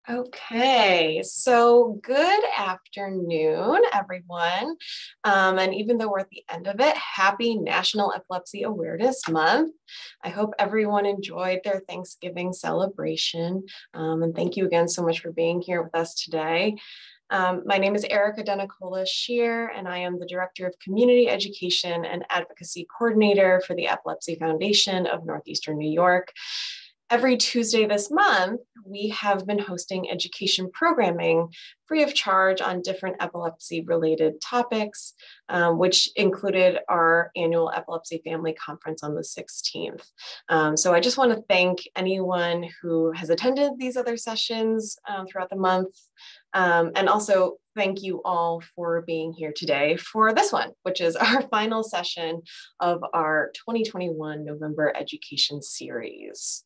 Okay, so good afternoon, everyone. And even though we're at the end of it, happy National Epilepsy Awareness Month. I hope everyone enjoyed their Thanksgiving celebration. And thank you again so much for being here with us today. My name is Erica Denicola Shear, and I am the Director of Community Education and Advocacy Coordinator for the Epilepsy Foundation of Northeastern New York. Every Tuesday this month, we have been hosting education programming free of charge on different epilepsy-related topics, which included our annual Epilepsy Family Conference on the 16th. So I just want to thank anyone who has attended these other sessions throughout the month, and also thank you all for being here today for this one, which is our final session of our 2021 November Education Series.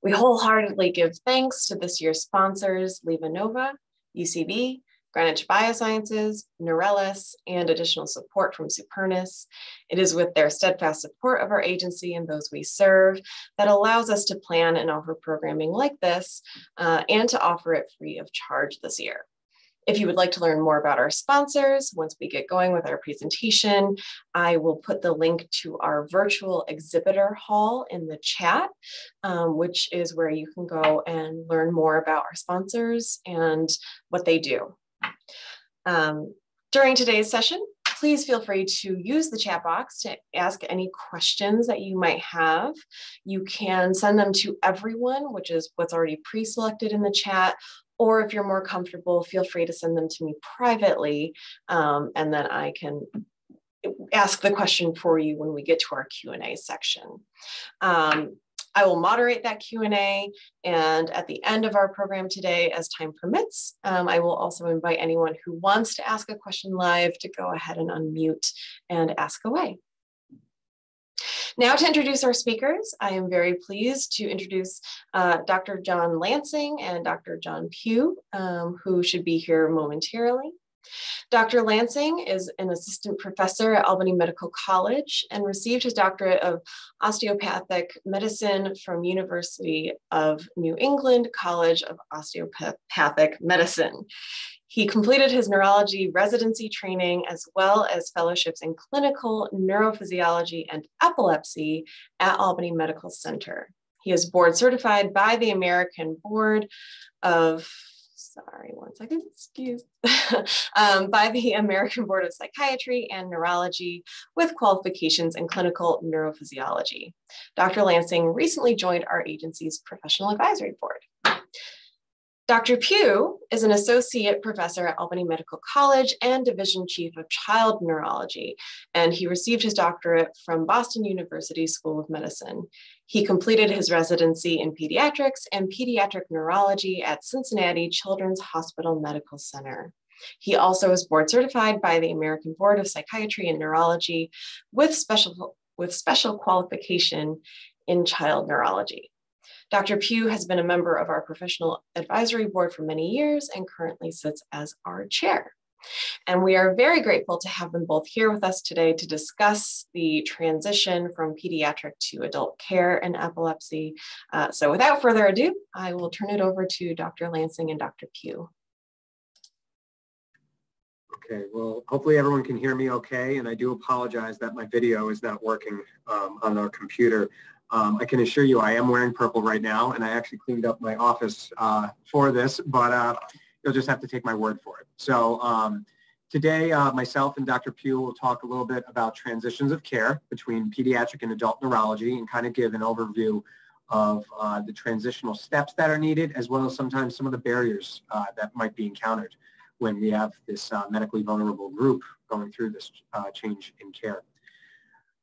We wholeheartedly give thanks to this year's sponsors, LivaNova, UCB, Greenwich Biosciences, Neurelis, and additional support from Supernus. It is with their steadfast support of our agency and those we serve that allows us to plan and offer programming like this and to offer it free of charge this year. If you would like to learn more about our sponsors, once we get going with our presentation, I will put the link to our virtual exhibitor hall in the chat, which is where you can go and learn more about our sponsors and what they do. During today's session, please feel free to use the chat box to ask any questions that you might have. You can send them to everyone, which is what's already pre-selected in the chat, or if you're more comfortable, feel free to send them to me privately, and then I can ask the question for you when we get to our Q&A section. I will moderate that Q&A, and at the end of our program today, as time permits, I will also invite anyone who wants to ask a question live to go ahead and unmute and ask away. Now to introduce our speakers, I am very pleased to introduce Dr. John Lansing and Dr. John Pugh, who should be here momentarily. Dr. Lansing is an assistant professor at Albany Medical College and received his doctorate of osteopathic medicine from University of New England College of Osteopathic Medicine. He completed his neurology residency training as well as fellowships in clinical neurophysiology and epilepsy at Albany Medical Center. He is board certified by the American Board of, by the American Board of Psychiatry and Neurology with qualifications in clinical neurophysiology. Dr. Lansing recently joined our agency's professional advisory board. Dr. Pugh is an associate professor at Albany Medical College and division chief of child neurology, and he received his doctorate from Boston University School of Medicine. He completed his residency in pediatrics and pediatric neurology at Cincinnati Children's Hospital Medical Center. He also is board certified by the American Board of Psychiatry and Neurology with special qualification in child neurology. Dr. Pugh has been a member of our professional advisory board for many years and currently sits as our chair. And we are very grateful to have them both here with us today to discuss the transition from pediatric to adult care in epilepsy. So without further ado, I will turn it over to Dr. Lansing and Dr. Pugh. Okay, well, hopefully everyone can hear me okay, and I do apologize that my video is not working on our computer. I can assure you I am wearing purple right now, and I actually cleaned up my office for this, but you'll just have to take my word for it. So today, myself and Dr. Pugh will talk a little bit about transitions of care between pediatric and adult neurology and kind of give an overview of the transitional steps that are needed, as well as sometimes some of the barriers that might be encountered when we have this medically vulnerable group going through this change in care.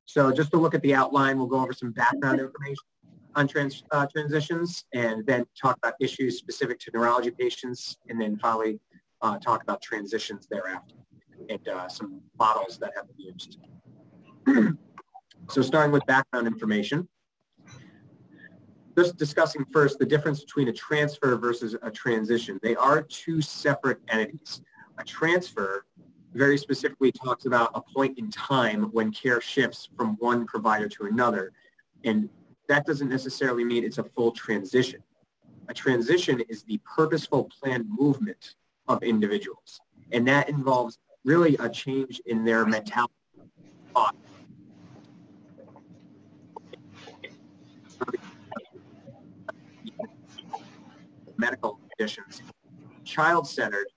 So just to look at the outline, we'll go over some background information on transitions and then talk about issues specific to neurology patients, and then finally talk about transitions thereafter and some models that have been used. So starting with background information, just discussing first the difference between a transfer versus a transition. They are two separate entities. A transfer very specifically talks about a point in time when care shifts from one provider to another. And that doesn't necessarily mean it's a full transition. A transition is the purposeful planned movement of individuals. And that involves really a change in their mentality, thought, medical conditions, child-centered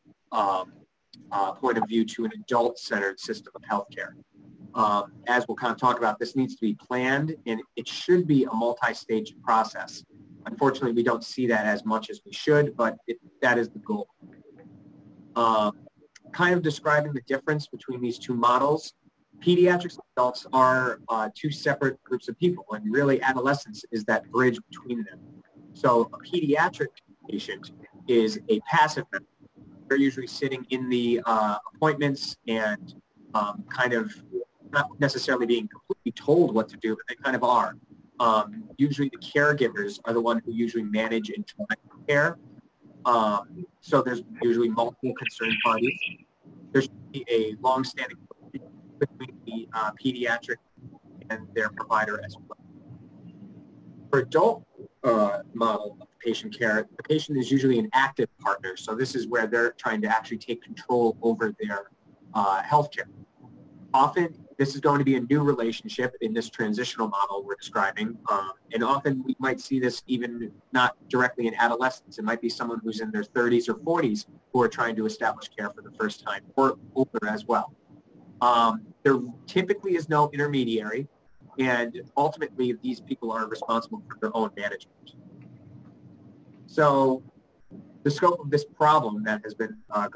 point of view to an adult-centered system of healthcare. As we'll kind of talk about, this needs to be planned, and it should be a multi-stage process. Unfortunately, we don't see that as much as we should, but that is the goal. Kind of describing the difference between these two models, pediatrics and adults are two separate groups of people, and really adolescence is that bridge between them. So a pediatric patient is a passive member. They're usually sitting in the appointments and kind of not necessarily being completely told what to do, but they kind of are. Usually the caregivers are the one who usually manage and direct care. So there's usually multiple concerned parties. There should be a long-standing between the pediatric and their provider as well. For adult model of patient care, the patient is usually an active partner. So this is where they're trying to actually take control over their healthcare. Often, this is going to be a new relationship in this transitional model we're describing. And often we might see this even not directly in adolescence. It might be someone who's in their 30s or 40s who are trying to establish care for the first time, or older as well. There typically is no intermediary, and ultimately these people are responsible for their own management. So the scope of this problem that has been going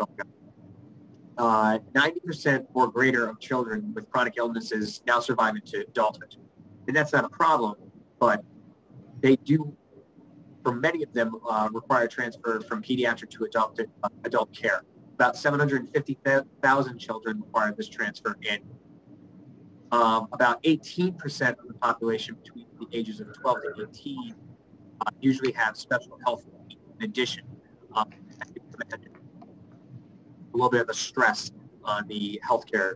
on. 90% or greater of children with chronic illnesses now survive into adulthood. And that's not a problem, but they do, for many of them, require transfer from pediatric to adult care. About 750,000 children require this transfer annually. About 18% of the population between the ages of 12 to 18 usually have special health needs in addition. A little bit of a stress on the healthcare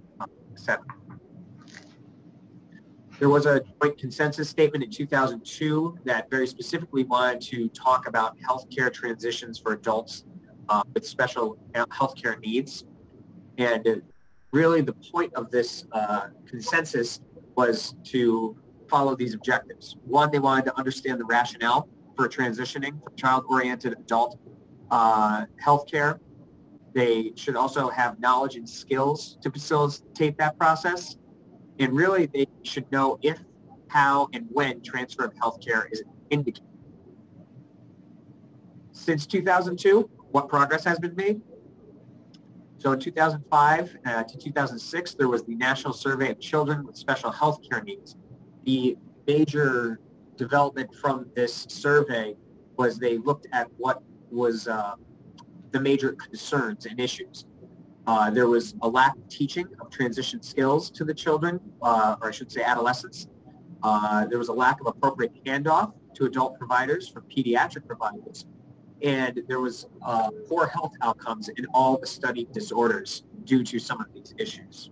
setting. There was a joint consensus statement in 2002 that very specifically wanted to talk about healthcare transitions for adults with special healthcare needs. And really the point of this consensus was to follow these objectives. One, they wanted to understand the rationale for transitioning from child-oriented adult healthcare. They should also have knowledge and skills to facilitate that process. And really, they should know if, how, and when transfer of healthcare is indicated. Since 2002, what progress has been made? So in 2005 to 2006, there was the National Survey of Children with Special Healthcare Needs. The major development from this survey was they looked at what was the major concerns and issues. There was a lack of teaching of transition skills to the children, or I should say adolescents. There was a lack of appropriate handoff to adult providers from pediatric providers. And there was poor health outcomes in all the studied disorders due to some of these issues.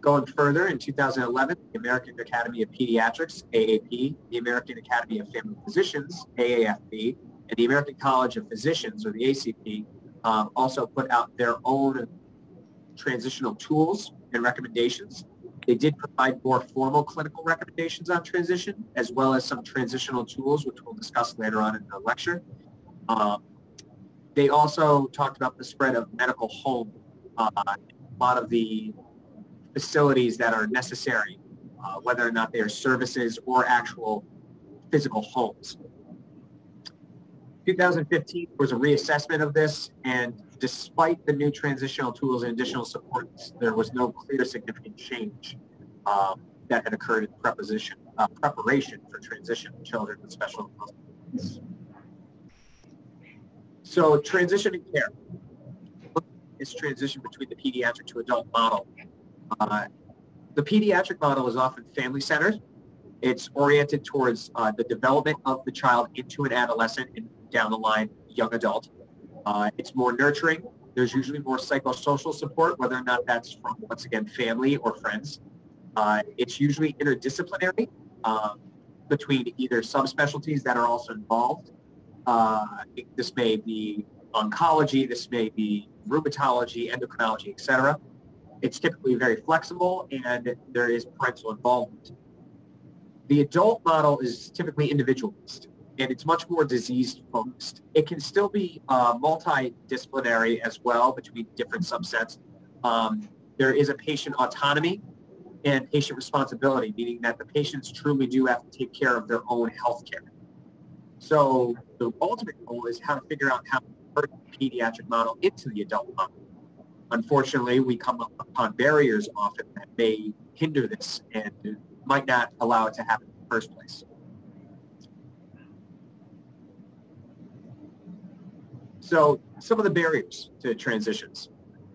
Going further, in 2011, the American Academy of Pediatrics, AAP, the American Academy of Family Physicians, AAFP, and the American College of Physicians, or the ACP, also put out their own transitional tools and recommendations. They did provide more formal clinical recommendations on transition, as well as some transitional tools, which we'll discuss later on in the lecture. They also talked about the spread of medical home, a lot of the facilities that are necessary, whether or not they are services or actual physical homes. 2015 was a reassessment of this, and despite the new transitional tools and additional supports, there was no clear significant change that had occurred in preparation for transition of children with special needs. So transitioning care, this transition between the pediatric to adult model. The pediatric model is often family-centered. It's oriented towards the development of the child into an adolescent and down the line, young adult. It's more nurturing. There's usually more psychosocial support, whether or not that's from, once again, family or friends. It's usually interdisciplinary between either subspecialties that are also involved. This may be oncology, this may be rheumatology, endocrinology, etc. It's typically very flexible, and there is parental involvement. The adult model is typically individualist, and it's much more disease-focused. It can still be multidisciplinary as well between different subsets. There is a patient autonomy and patient responsibility, meaning that the patients truly do have to take care of their own health care. So the ultimate goal is how to figure out how to convert the pediatric model into the adult model. Unfortunately, we come upon barriers often that may hinder this and might not allow it to happen in the first place. So some of the barriers to transitions.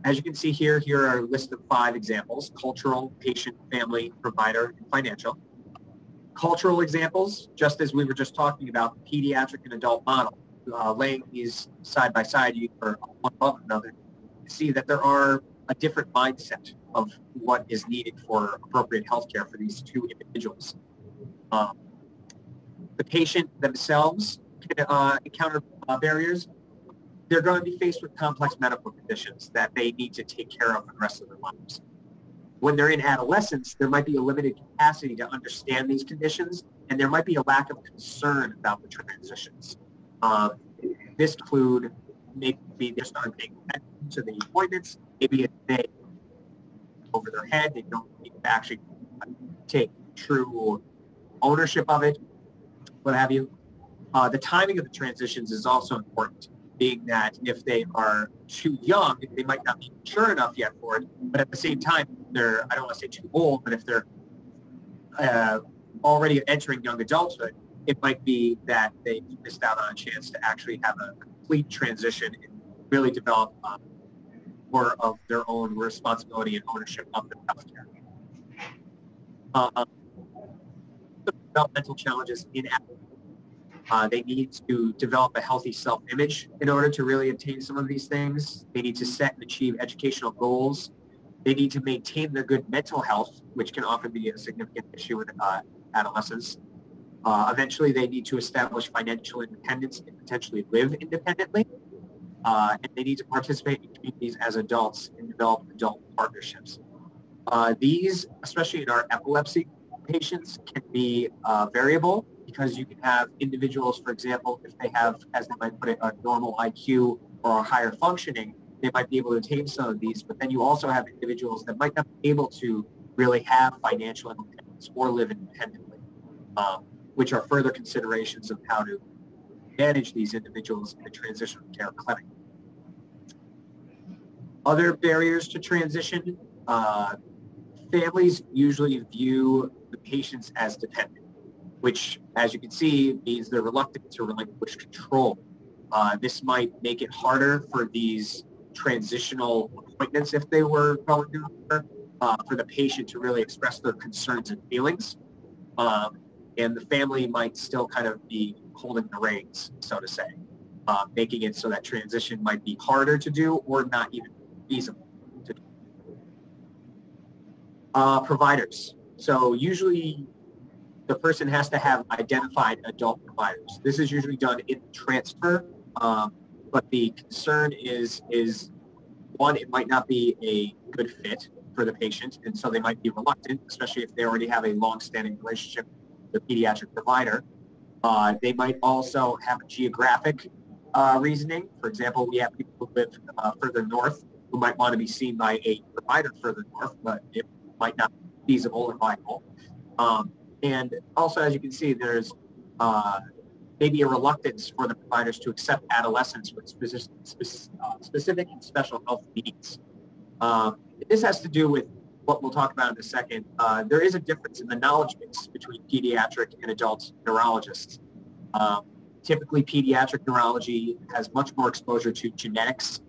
As you can see here are a list of 5 examples: cultural, patient, family, provider, and financial. Cultural examples, just as we were just talking about the pediatric and adult model, laying these side by side or one above another, you see that there are a different mindset of what is needed for appropriate healthcare for these 2 individuals. The patient themselves can encounter barriers. They're going to be faced with complex medical conditions that they need to take care of for the rest of their lives. When they're in adolescence, there might be a limited capacity to understand these conditions, and there might be a lack of concern about the transitions. This include maybe they're starting paying attention to the appointments, maybe they over their head, they don't need to actually take true ownership of it, what have you. The timing of the transitions is also important, being that if they are too young, they might not be mature enough yet for it, but at the same time, I don't want to say too old, but if they're already entering young adulthood, it might be that they missed out on a chance to actually have a complete transition and really develop more of their own responsibility and ownership of their healthcare. Developmental challenges in they need to develop a healthy self-image in order to really attain some of these things. They need to set and achieve educational goals. They need to maintain their good mental health, which can often be a significant issue with adolescents. Eventually, they need to establish financial independence and potentially live independently. And they need to participate in communities as adults and develop adult partnerships. These, especially in our epilepsy patients, can be variable, because you can have individuals, for example, if they have, as they might put it, a normal IQ or a higher functioning, they might be able to attain some of these, but then you also have individuals that might not be able to really have financial independence or live independently, which are further considerations of how to manage these individuals in a transitional care clinic. Other barriers to transition, families usually view the patients as dependent, which, as you can see, means they're reluctant to relinquish control. This might make it harder for these transitional appointments, if they were going to occur, for the patient to really express their concerns and feelings. And the family might still kind of be holding the reins, so to say, making it so that transition might be harder to do or not even feasible to do. Providers. So usually the person has to have identified adult providers. This is usually done in transfer, but the concern is one, it might not be a good fit for the patient, and so they might be reluctant, especially if they already have a long-standing relationship with the pediatric provider. They might also have a geographic reasoning. For example, we have people who live further north who might want to be seen by a provider further north, but it might not be feasible or viable. And also, as you can see, there's maybe a reluctance for the providers to accept adolescents with specific and special health needs. This has to do with what we'll talk about in a second. There is a difference in the knowledge base between pediatric and adult neurologists. Typically, pediatric neurology has much more exposure to genetics,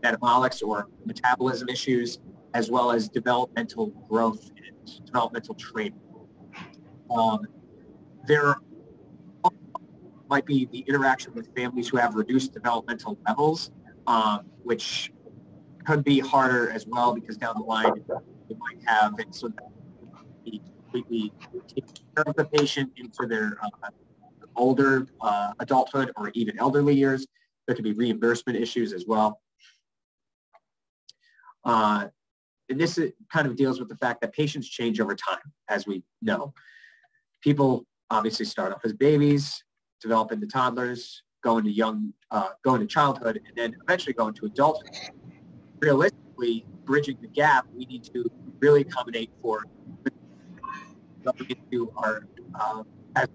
metabolics or metabolism issues, as well as developmental growth and developmental training. There might be the interaction with families who have reduced developmental levels, which could be harder as well, because down the line they might have it so that they completely take care of the patient into their older adulthood or even elderly years. There could be reimbursement issues as well. And this kind of deals with the fact that patients change over time, as we know. People obviously start off as babies, develop into toddlers, go into childhood, and then eventually go into adulthood. Realistically, bridging the gap, we need to really accommodate for going into our as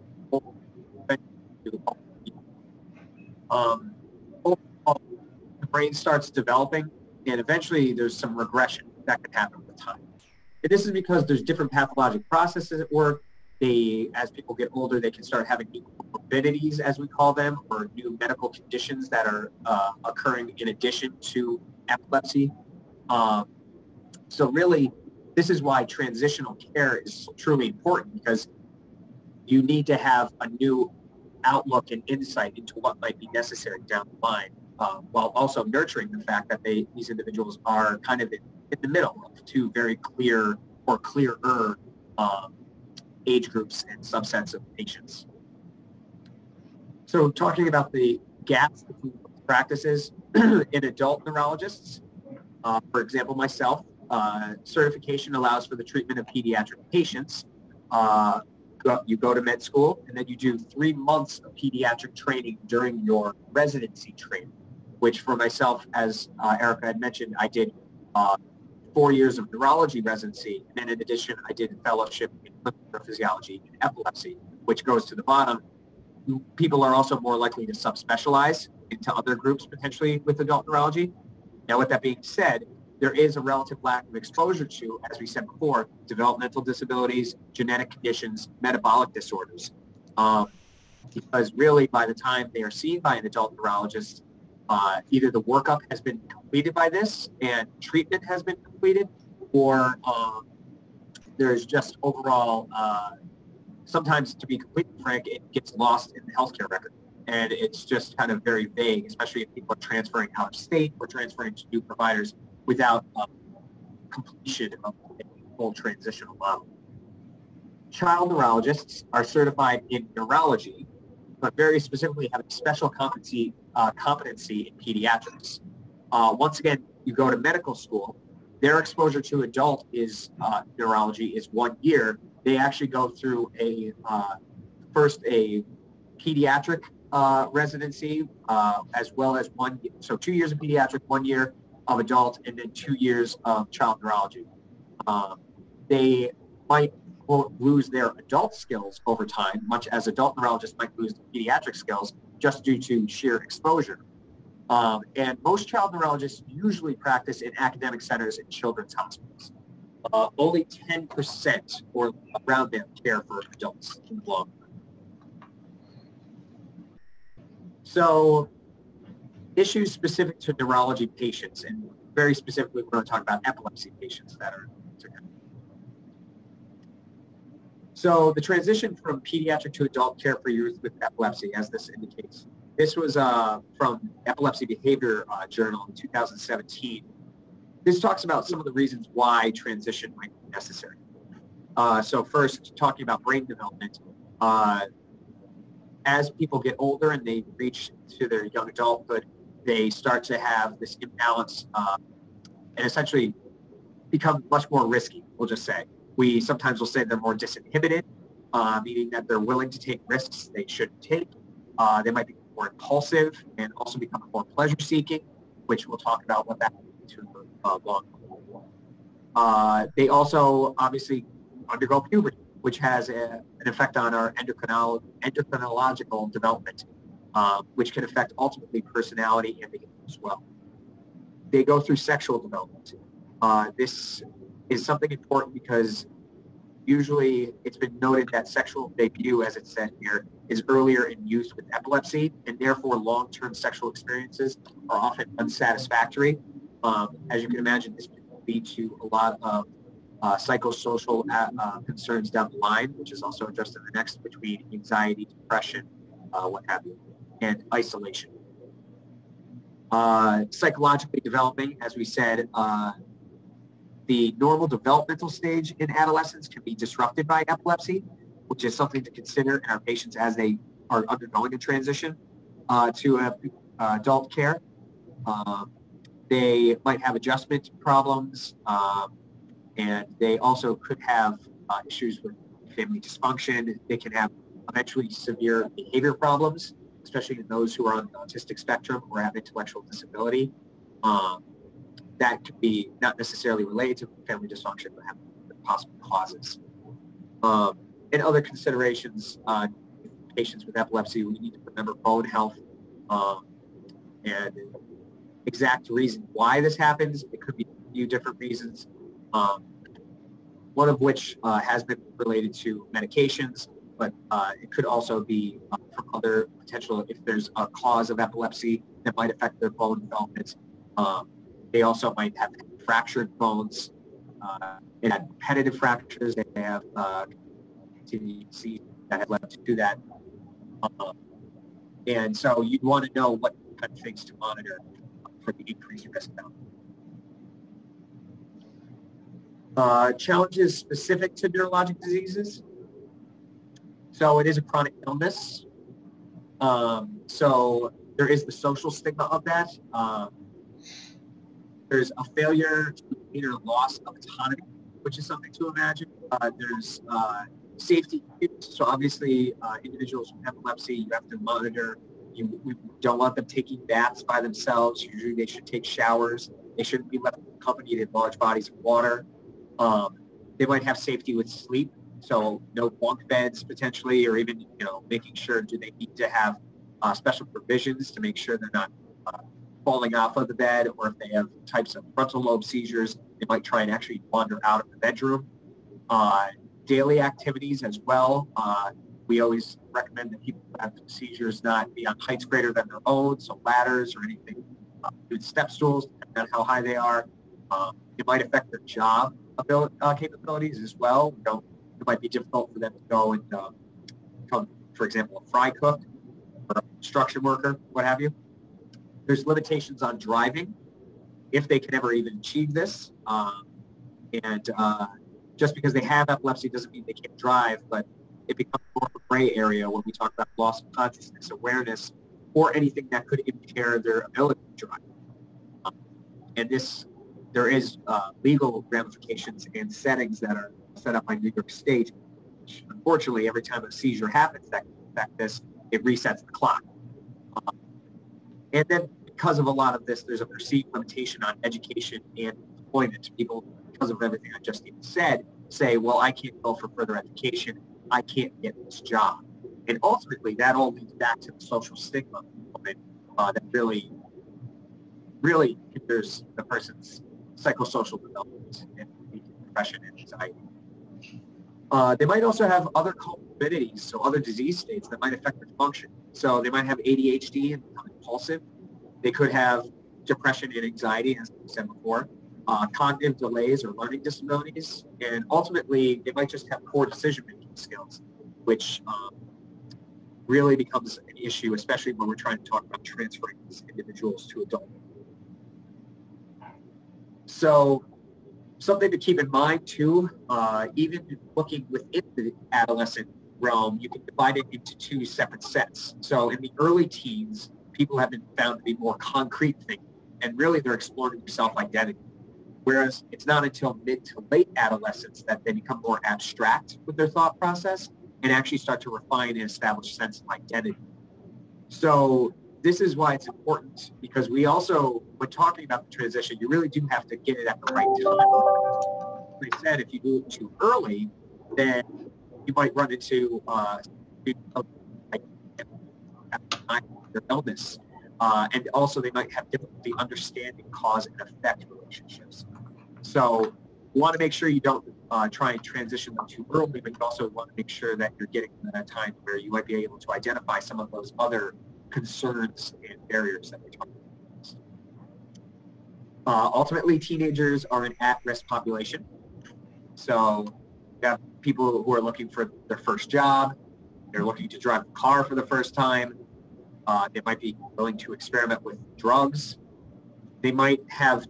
overall, the brain starts developing, and eventually there's some regression that can happen with time. And this is because there's different pathologic processes at work. As people get older, they can start having new comorbidities, as we call them, or new medical conditions that are occurring in addition to epilepsy. So really, this is why transitional care is truly important, because you need to have a new outlook and insight into what might be necessary down the line, while also nurturing the fact that these individuals are kind of in the middle of two very clear or clearer age groups and subsets of patients. So talking about the gaps between practices in adult neurologists, for example, myself, certification allows for the treatment of pediatric patients. You go to med school, and then you do 3 months of pediatric training during your residency training, which for myself, as Erica had mentioned, I did 4 years of neurology residency, and then in addition, I did a fellowship in clinical physiology and epilepsy, which goes to the bottom. People are also more likely to subspecialize into other groups potentially with adult neurology. Now, with that being said, there is a relative lack of exposure to, as we said before, developmental disabilities, genetic conditions, metabolic disorders. Because really, by the time they are seen by an adult neurologist, either the workup has been completed by this and treatment has been completed, or there's just overall, sometimes, to be completely frank, it gets lost in the healthcare record. And it's just kind of very vague, especially if people are transferring out of state or transferring to new providers without completion of a full transitional model. Child neurologists are certified in neurology, but very specifically have a special competency in pediatrics. Once again, you go to medical school, their exposure to adult neurology is 1 year. They actually go through first a pediatric residency, as well as 1 year. So 2 years of pediatric, 1 year of adult, and then 2 years of child neurology. They might lose their adult skills over time, much as adult neurologists might lose their pediatric skills just due to sheer exposure. And most child neurologists usually practice in academic centers and children's hospitals. Only 10% or around there care for adults in the long run. So issues specific to neurology patients, and very specifically, we're going to talk about epilepsy patients that are together. So the transition from pediatric to adult care for youth with epilepsy, as this indicates, this was from Epilepsy Behavior Journal in 2017. This talks about some of the reasons why transition might be necessary. So first, talking about brain development, as people get older and they reach to their young adulthood, they start to have this imbalance and essentially become much more risky, we'll just say. We sometimes will say they're more disinhibited, meaning that they're willing to take risks they shouldn't take. They might be more impulsive and also become more pleasure-seeking, which we'll talk about what that means to long. They also obviously undergo puberty, which has an effect on our endocrinological development, which can affect ultimately personality and behavior as well. They go through sexual development. This is something important because usually it's been noted that sexual debut, as it said here, is earlier in youth with epilepsy, and therefore long-term sexual experiences are often unsatisfactory. As you can imagine, this can lead to a lot of psychosocial concerns down the line, which is also addressed in the next, between anxiety, depression, what have you, and isolation. Psychologically developing, as we said, the normal developmental stage in adolescence can be disrupted by epilepsy, which is something to consider in our patients as they are undergoing a transition to adult care. They might have adjustment problems, and they also could have issues with family dysfunction. They can have eventually severe behavior problems, especially in those who are on the autistic spectrum or have intellectual disability. That could be not necessarily related to family dysfunction, but have possible causes. And other considerations, patients with epilepsy, we need to remember bone health and exact reason why this happens. It could be a few different reasons, one of which has been related to medications, but it could also be from other potential, if there's a cause of epilepsy that might affect their bone development. They also might have fractured bones and had repetitive fractures. They have TDC that have led to that. And so you'd want to know what kind of things to monitor for the increased risk now. Challenges specific to neurologic diseases. So it is a chronic illness. So there is the social stigma of that. There's a failure to either loss of autonomy, which is something to imagine. There's safety issues. So obviously, individuals with epilepsy, you have to monitor. We don't want them taking baths by themselves. Usually they should take showers. They shouldn't be left accompanied in large bodies of water. They might have safety with sleep. So no bunk beds potentially, or even, making sure, do they need to have special provisions to make sure they're not falling off of the bed, or if they have types of frontal lobe seizures, they might try and actually wander out of the bedroom. Daily activities as well. We always recommend that people who have seizures not be on heights greater than their own, so ladders or anything, good step stools, depending on how high they are. It might affect their job capabilities as well. It might be difficult for them to go and become, for example, a fry cook or a construction worker, what have you. There's limitations on driving, if they can ever even achieve this. Just because they have epilepsy doesn't mean they can't drive, but it becomes more of a gray area when we talk about loss of consciousness, awareness, or anything that could impair their ability to drive. And there is legal ramifications and settings that are set up by New York State, which unfortunately, every time a seizure happens that can affect this, it resets the clock. And then because of a lot of this, there's a perceived limitation on education and employment. People, because of everything I just even said, say, well, I can't go for further education. I can't get this job. And ultimately, that all leads back to the social stigma that really hinders the person's psychosocial development and depression and anxiety. They might also have other comorbidities, so other disease states that might affect their function. So they might have ADHD and become impulsive. They could have depression and anxiety, as I said before, cognitive delays or learning disabilities, and ultimately they might just have poor decision-making skills, which really becomes an issue, especially when we're trying to talk about transferring these individuals to adulthood. So something to keep in mind too, even looking within the adolescent realm, you can divide it into two separate sets. So in the early teens, people have been found to be more concrete thinking, and really they're exploring their self-identity. Whereas it's not until mid to late adolescence that they become more abstract with their thought process and actually start to refine and establish a sense of identity. So this is why it's important, because we also, when talking about the transition, you really do have to get it at the right time. Like I said, if you do it too early, then you might run into their illness. And also they might have difficulty understanding cause and effect relationships. So you want to make sure you don't try and transition them too early, but you also want to make sure that you're getting to that time where you might be able to identify some of those other concerns and barriers that we talked about. Ultimately, teenagers are an at-risk population. So you have people who are looking for their first job. They're looking to drive a car for the first time. They might be willing to experiment with drugs. They might have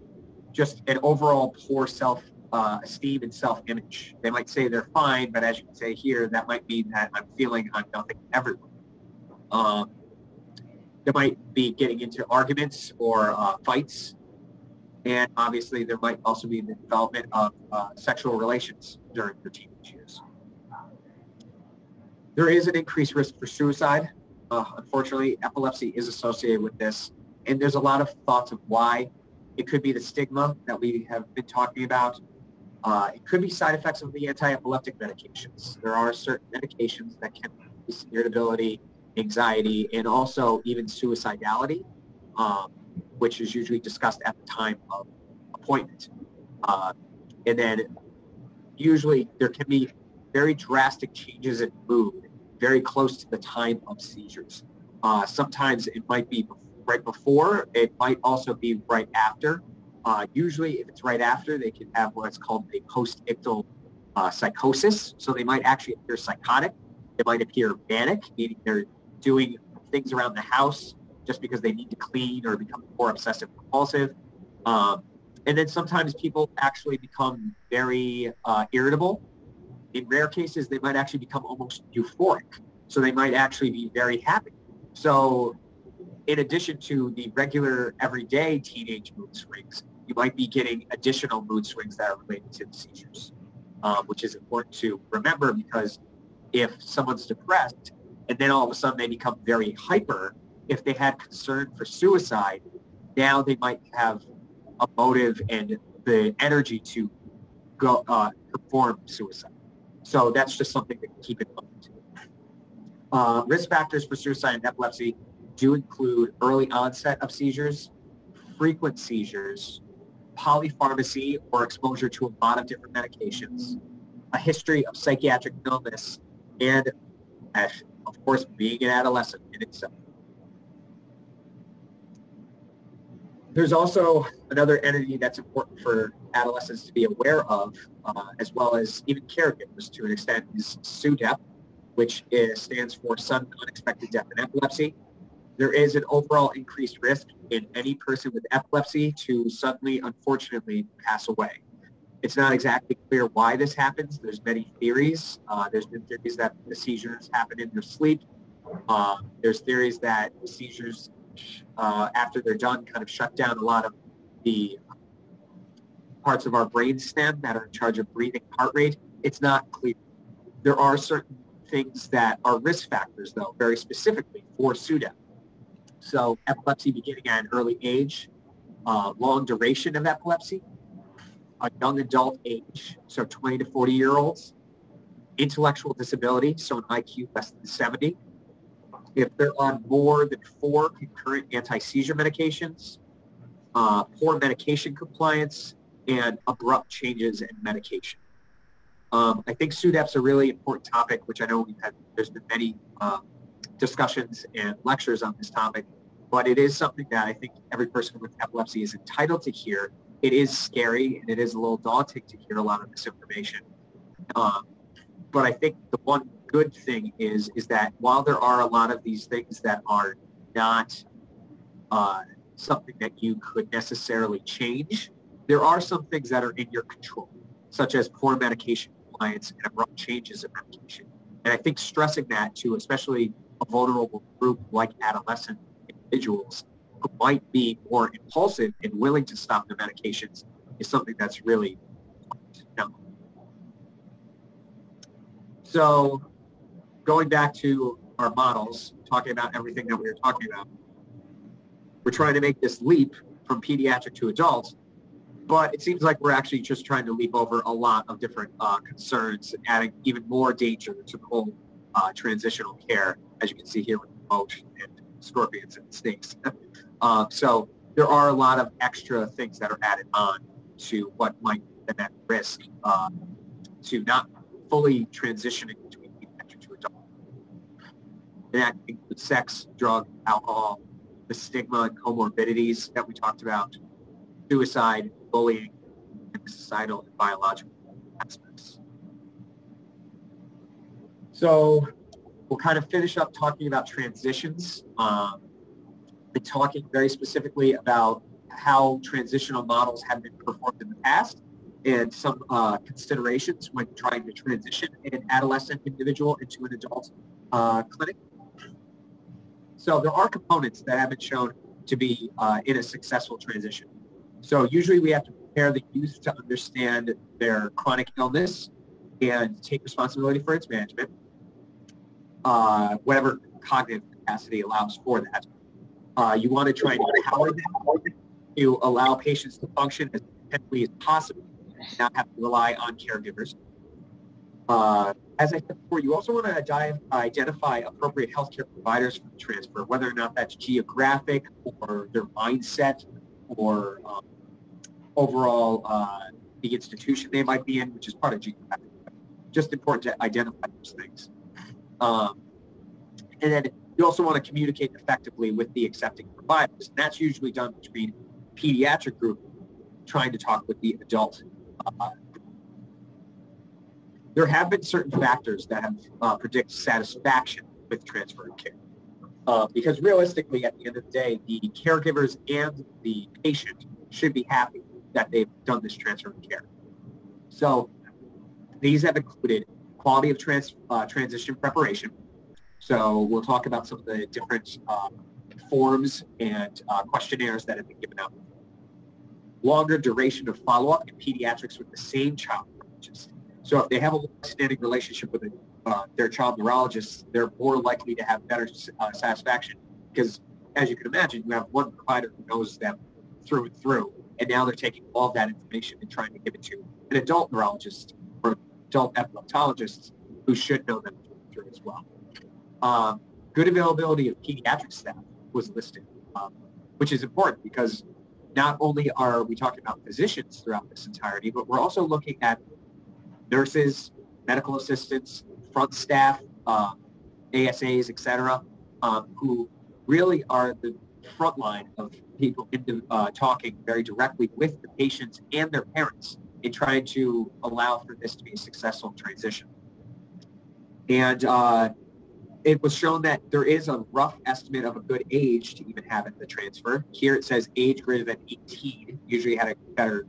just an overall poor self-esteem and self-image. They might say they're fine, but as you can say here, that might mean that I'm feeling I'm nothing everywhere. They might be getting into arguments or fights. And obviously, there might also be the development of sexual relations during their teenage years. There is an increased risk for suicide. Unfortunately, epilepsy is associated with this. And there's a lot of thoughts of why. It could be the stigma that we have been talking about. It could be side effects of the anti-epileptic medications. There are certain medications that can increase irritability, anxiety, and also even suicidality, which is usually discussed at the time of appointment. And then usually there can be very drastic changes in mood very close to the time of seizures. Sometimes it might be right before, it might also be right after. Usually if it's right after, they can have what's called a post-ictal psychosis. So they might actually appear psychotic. They might appear manic, meaning they're doing things around the house just because they need to clean or become more obsessive compulsive. And then sometimes people actually become very irritable. In rare cases, they might actually become almost euphoric. So they might actually be very happy. So in addition to the regular everyday teenage mood swings, you might be getting additional mood swings that are related to the seizures, which is important to remember, because if someone's depressed and then all of a sudden they become very hyper, if they had concern for suicide, now they might have a motive and the energy to go perform suicide. So that's just something to keep in mind. Risk factors for suicide and epilepsy do include early onset of seizures, frequent seizures, polypharmacy or exposure to a lot of different medications, a history of psychiatric illness, and of course, being an adolescent in itself. There's also another entity that's important for adolescents to be aware of, as well as even caregivers to an extent, is SUDEP, which stands for sudden unexpected death in epilepsy. There is an overall increased risk in any person with epilepsy to suddenly, unfortunately, pass away. It's not exactly clear why this happens. There's many theories. There's been theories that the seizures happen in their sleep. There's theories that the seizures, after they're done, kind of shut down a lot of the parts of our brain stem that are in charge of breathing heart rate. It's not clear. There are certain things that are risk factors, though, very specifically for SUDEP. So epilepsy beginning at an early age, long duration of epilepsy, a young adult age, so 20 to 40-year-olds, intellectual disability, so an IQ less than 70, if they're on more than 4 concurrent anti-seizure medications, poor medication compliance, and abrupt changes in medication. I think SUDEP's a really important topic, which I know there's been many discussions and lectures on this topic, but it is something that I think every person with epilepsy is entitled to hear. It is scary and it is a little daunting to hear a lot of this information. But I think the one good thing is that while there are a lot of these things that are not something that you could necessarily change, there are some things that are in your control, such as poor medication compliance and abrupt changes in medication. And I think stressing that to especially a vulnerable group like adolescent individuals who might be more impulsive and willing to stop their medications is something that's really important. So going back to our models, talking about everything that we were talking about, we're trying to make this leap from pediatric to adults, but it seems like we're actually just trying to leap over a lot of different concerns and adding even more danger to the whole transitional care, as you can see here with moat and scorpions and snakes. So there are a lot of extra things that are added on to what might be at risk to not fully transitioning between pediatric to adult. And that includes sex, drug, alcohol, the stigma and comorbidities that we talked about, suicide, bullying, and the societal and biological aspects. So we'll kind of finish up talking about transitions and talking very specifically about how transitional models have been performed in the past and some considerations when trying to transition an adolescent individual into an adult clinic. So there are components that have been shown to be in a successful transition. So usually we have to prepare the youth to understand their chronic illness and take responsibility for its management, whatever cognitive capacity allows for that. You want to try and empower them to allow patients to function as independently as possible, not have to rely on caregivers. As I said before, you also want to identify appropriate healthcare providers for the transfer, whether or not that's geographic or their mindset or overall the institution they might be in, which is part of geographic. Just important to identify those things. And then you also want to communicate effectively with the accepting providers. And that's usually done between pediatric group trying to talk with the adult. There have been certain factors that have predict satisfaction with transfer of care. Because realistically, at the end of the day, the caregivers and the patient should be happy that they've done this transfer of care. So these have included quality of transition preparation. So we'll talk about some of the different forms and questionnaires that have been given out. Longer duration of follow-up in pediatrics with the same child neurologist. So if they have a long-standing relationship with their child neurologist, they're more likely to have better satisfaction because, as you can imagine, you have one provider who knows them through and through, and now they're taking all of that information and trying to give it to an adult neurologist or adult epileptologist who should know them through and through as well. Good availability of pediatric staff was listed, which is important because not only are we talking about physicians throughout this entirety, but we're also looking at nurses, medical assistants, front staff, ASAs, et cetera, who really are the front line of people talking very directly with the patients and their parents in trying to allow for this to be a successful transition. And it was shown that there is a rough estimate of a good age to even have the transfer. Here it says age greater than 18 usually had a better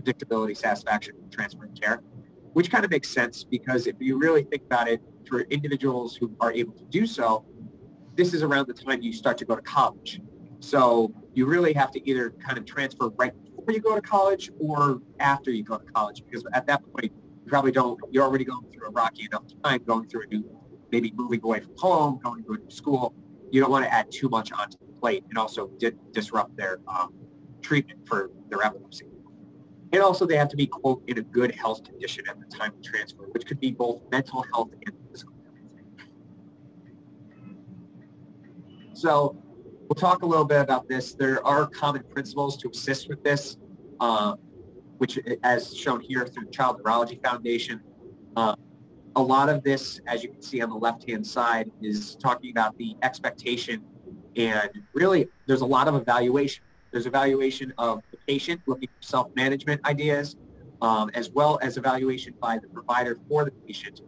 predictability, satisfaction, transfer and care, which kind of makes sense because if you really think about it, for individuals who are able to do so, this is around the time you start to go to college. So you really have to either kind of transfer right before you go to college or after you go to college, because at that point, you're already going through a rocky enough time, going through maybe moving away from home, going to a new school. You don't want to add too much onto the plate and also disrupt their treatment for their epilepsy. And also they have to be, quote, in a good health condition at the time of transfer, which could be both mental health and physical health. So we'll talk a little bit about this. There are common principles to assist with this, which, as shown here through the Child Neurology Foundation. A lot of this, as you can see on the left-hand side, is talking about the expectation, and really there's a lot of evaluation. There's evaluation of the patient looking for self-management ideas, as well as evaluation by the provider for the patient,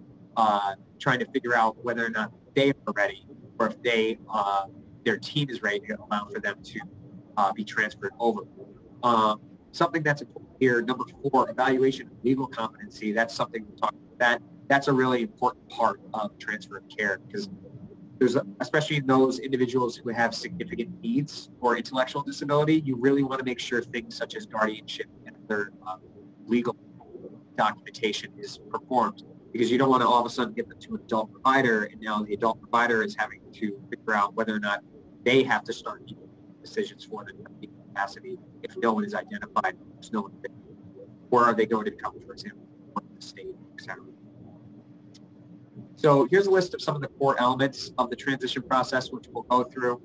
trying to figure out whether or not they are ready or if their team is ready to allow for them to be transferred over. Something that's important here, number 4, evaluation of legal competency. That's something we'll talk about. That's a really important part of transfer of care because especially in those individuals who have significant needs or intellectual disability, you really want to make sure things such as guardianship and other legal documentation is performed, because you don't want to all of a sudden get them to an adult provider and now the adult provider is having to figure out whether or not they have to start making decisions for them in capacity if no one is identified, there's no one there. Or are they going to come, for example, from the state, etc. So here's a list of some of the core elements of the transition process, which we'll go through.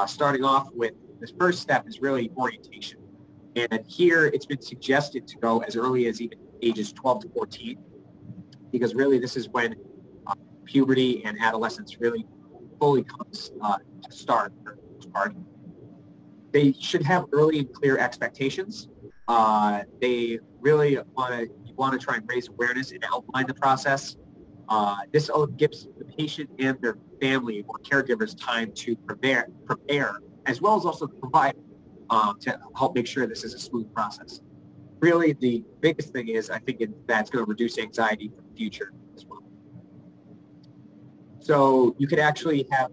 Starting off with this first step is really orientation. And here it's been suggested to go as early as even ages 12 to 14, because really this is when puberty and adolescence really fully comes to start for the most part. They should have early and clear expectations. They really want to try and raise awareness and outline the process. This gives the patient and their family or caregivers time to prepare, as well as also the provider to help make sure this is a smooth process. Really, the biggest thing is I think that's going to reduce anxiety for the future as well. So you could actually have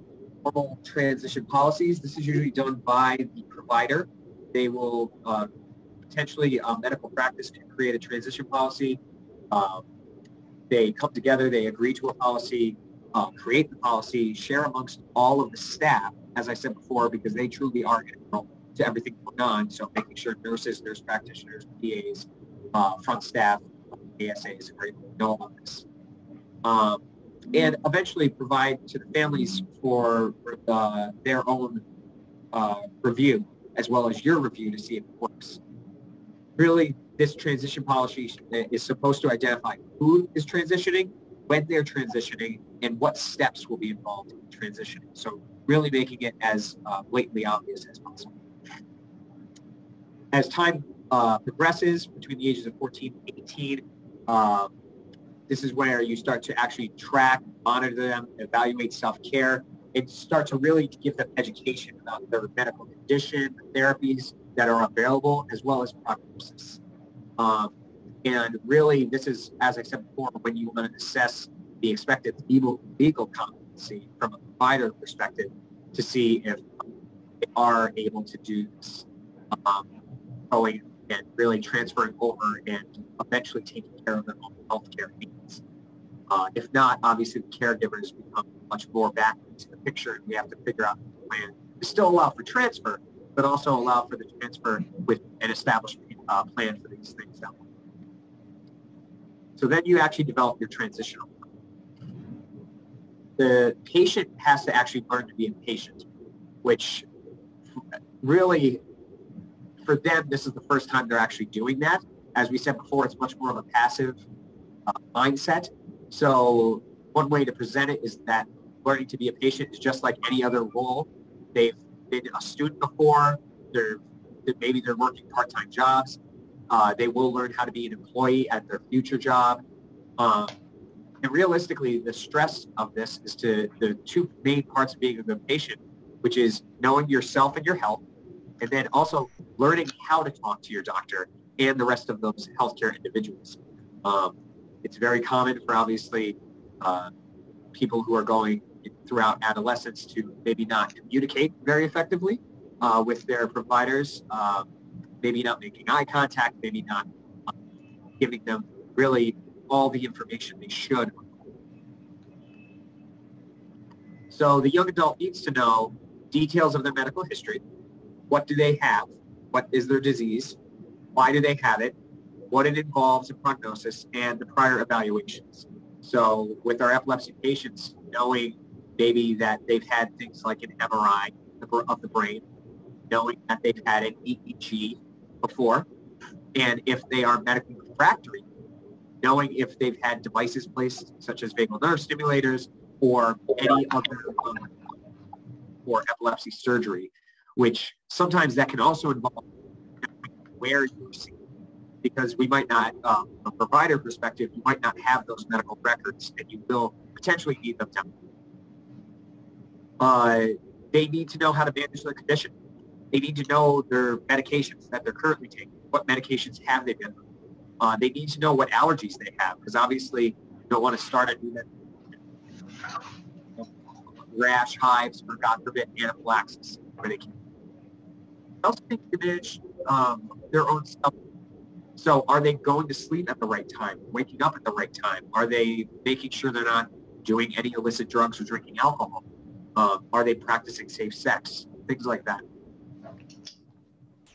normal transition policies. This is usually done by the provider. They will potentially medical practice can create a transition policy. They come together, they agree to a policy, create the policy, share amongst all of the staff, as I said before, because they truly are integral to everything going on. So making sure nurses, nurse practitioners, PAs, front staff, ASAs are able to know about this. And eventually provide to the families for their own review, as well as your review to see if it works. Really, this transition policy is supposed to identify who is transitioning, when they're transitioning, and what steps will be involved in transitioning. So really making it as blatantly obvious as possible. As time progresses between the ages of 14 and 18, this is where you start to actually track, monitor them, evaluate self-care, and start to really give them education about their medical condition, the therapies that are available, as well as prognosis. And really, this is, as I said before, when you want to assess the expected legal competency from a provider perspective to see if they are able to do this, going and really transferring over and eventually taking care of their own healthcare needs. If not, obviously the caregivers become much more back into the picture, and we have to figure out a plan to still allow for transfer, but also allow for the transfer with an established plan for these things down. So then you actually develop your transitional plan. The patient has to actually learn to be a patient, which really, for them, this is the first time they're actually doing that. As we said before, it's much more of a passive mindset. So one way to present it is that learning to be a patient is just like any other role. They've been a student before, maybe they're working part-time jobs. They will learn how to be an employee at their future job. And realistically, the stress of this is to the two main parts of being a good patient, which is knowing yourself and your health, and then also learning how to talk to your doctor and the rest of those healthcare individuals. It's very common for obviously people who are going throughout adolescence to maybe not communicate very effectively with their providers, maybe not making eye contact, maybe not giving them really all the information they should. So the young adult needs to know details of their medical history. What do they have? What is their disease? Why do they have it? What it involves in prognosis and the prior evaluations. So with our epilepsy patients, knowing maybe that they've had things like an MRI of the brain, knowing that they've had an EEG before, and if they are medically refractory, knowing if they've had devices placed such as vagal nerve stimulators or any other or epilepsy surgery, which sometimes that can also involve where you're seeing, because we might not, from a provider perspective, you might not have those medical records and you will potentially need them down. They need to know how to manage their condition. They need to know their medications that they're currently taking. What medications have they been on? They need to know what allergies they have, because obviously you don't want to start a new rash, hives, or God forbid, anaphylaxis, where they can. They also need to manage their own stuff. So are they going to sleep at the right time, waking up at the right time? Are they making sure they're not doing any illicit drugs or drinking alcohol? Are they practicing safe sex? Things like that.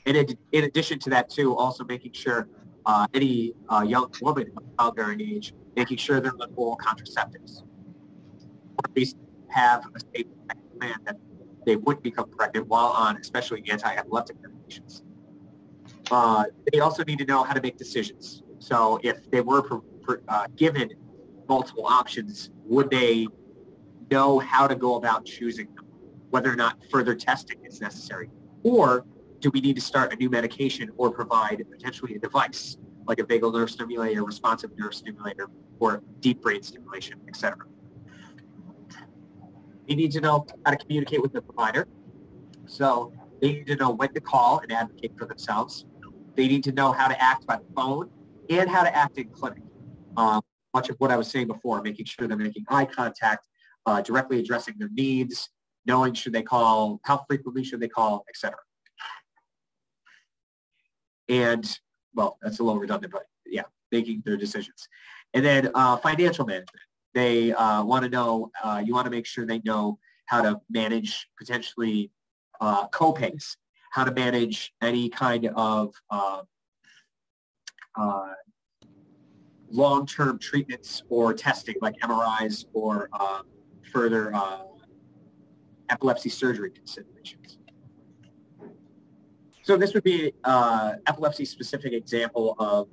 And in addition to that, too, also making sure any young woman of childbearing age, making sure they're on oral contraceptives, or at least have a safe plan that they wouldn't become pregnant while on, especially anti-epileptic medications. They also need to know how to make decisions. So if they were given multiple options, would they know how to go about choosing them, whether or not further testing is necessary? Or do we need to start a new medication or provide potentially a device like a vagal nerve stimulator, responsive nerve stimulator, or deep brain stimulation, etc.? They need to know how to communicate with the provider. So they need to know when to call and advocate for themselves. They need to know how to act by the phone and how to act in clinic. Much of what I was saying before, making sure they're making eye contact, directly addressing their needs, knowing how frequently should they call, et cetera. And, well, that's a little redundant, but yeah, making their decisions. And then financial management. They want to know, you want to make sure they know how to manage potentially co-pays, how to manage any kind of long-term treatments or testing like MRIs or further epilepsy surgery considerations. So this would be epilepsy-specific example of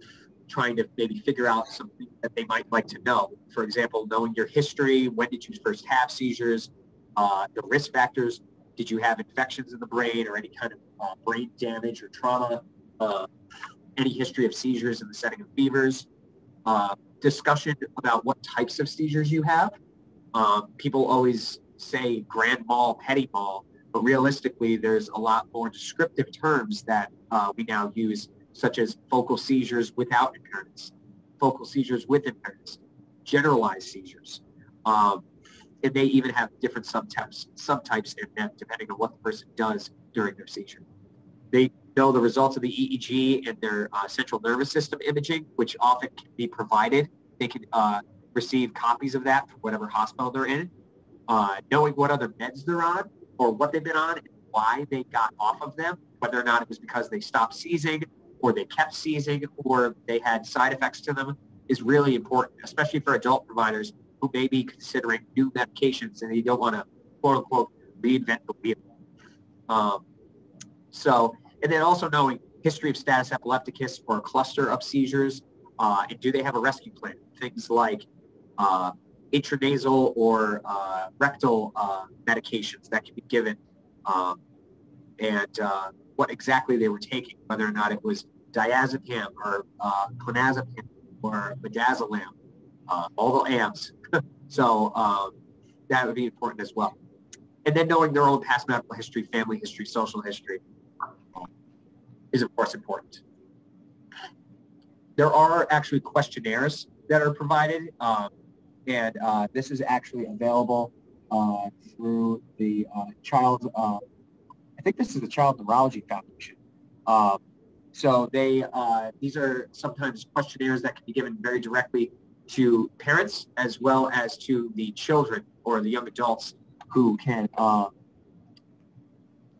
trying to maybe figure out something that they might like to know. For example, knowing your history, when did you first have seizures, the risk factors, did you have infections in the brain or any kind of brain damage or trauma, any history of seizures in the setting of fevers, discussion about what types of seizures you have. People always say grand mal, petit mal, but realistically, there's a lot more descriptive terms that we now use, such as focal seizures without impairments, focal seizures with impairments, generalized seizures. And they even have different subtypes in them depending on what the person does during their seizure. They know the results of the EEG and their central nervous system imaging, which often can be provided. They can receive copies of that from whatever hospital they're in. Knowing what other meds they're on or what they've been on and why they got off of them, whether or not it was because they stopped seizing or they kept seizing or they had side effects to them, is really important, especially for adult providers who may be considering new medications and they don't want to, quote unquote, reinvent the wheel. And then also knowing history of status epilepticus or a cluster of seizures, and do they have a rescue plan? Things like intranasal or rectal medications that can be given, and what exactly they were taking, whether or not it was diazepam or clonazepam or midazolam, all the AMs. So that would be important as well. And then knowing their own past medical history, family history, social history is of course important. There are actually questionnaires that are provided, and this is actually available through the I think this is the Child Neurology Foundation. So these are sometimes questionnaires that can be given very directly to parents as well as to the children or the young adults who can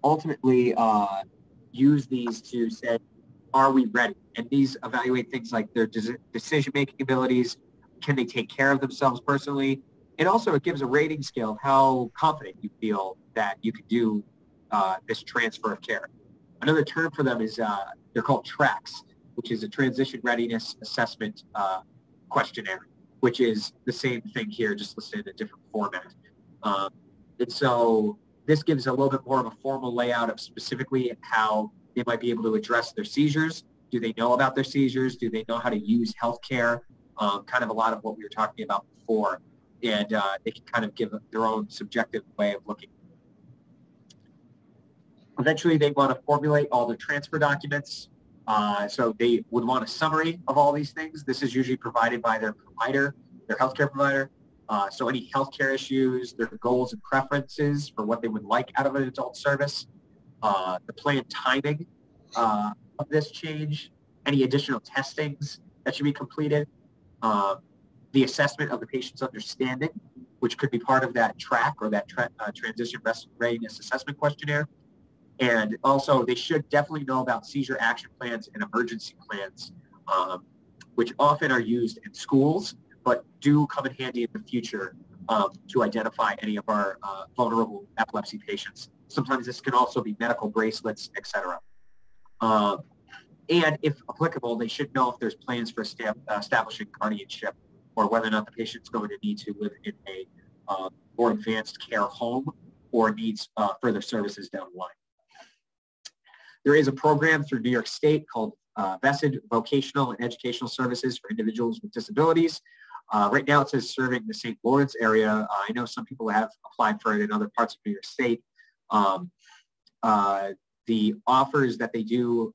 ultimately use these to say, are we ready? And these evaluate things like their decision-making abilities. Can they take care of themselves personally? And also it gives a rating scale of how confident you feel that you can do this transfer of care. Another term for them is they're called TRACS, which is a Transition Readiness Assessment Questionnaire, which is the same thing here, just listed in a different format. And so this gives a little bit more of a formal layout of specifically how they might be able to address their seizures. Do they know about their seizures? Do they know how to use healthcare? Kind of a lot of what we were talking about before. And they can kind of give their own subjective way of looking. Eventually, they want to formulate all their transfer documents. So they would want a summary of all these things. This is usually provided by their provider, their healthcare provider. So any healthcare issues, their goals and preferences for what they would like out of an adult service, the planned timing of this change, any additional testings that should be completed, the assessment of the patient's understanding, which could be part of that track or that transition readiness assessment questionnaire. And also, they should definitely know about seizure action plans and emergency plans, which often are used in schools, but do come in handy in the future to identify any of our vulnerable epilepsy patients. Sometimes this can also be medical bracelets, et cetera. And if applicable, they should know if there's plans for establishing guardianship or whether or not the patient's going to need to live in a more advanced care home or needs further services down the line. There is a program through New York State called VESID, Vocational and Educational Services for Individuals with Disabilities. Right now it says serving the St. Lawrence area. I know some people have applied for it in other parts of New York State. The offers that they do,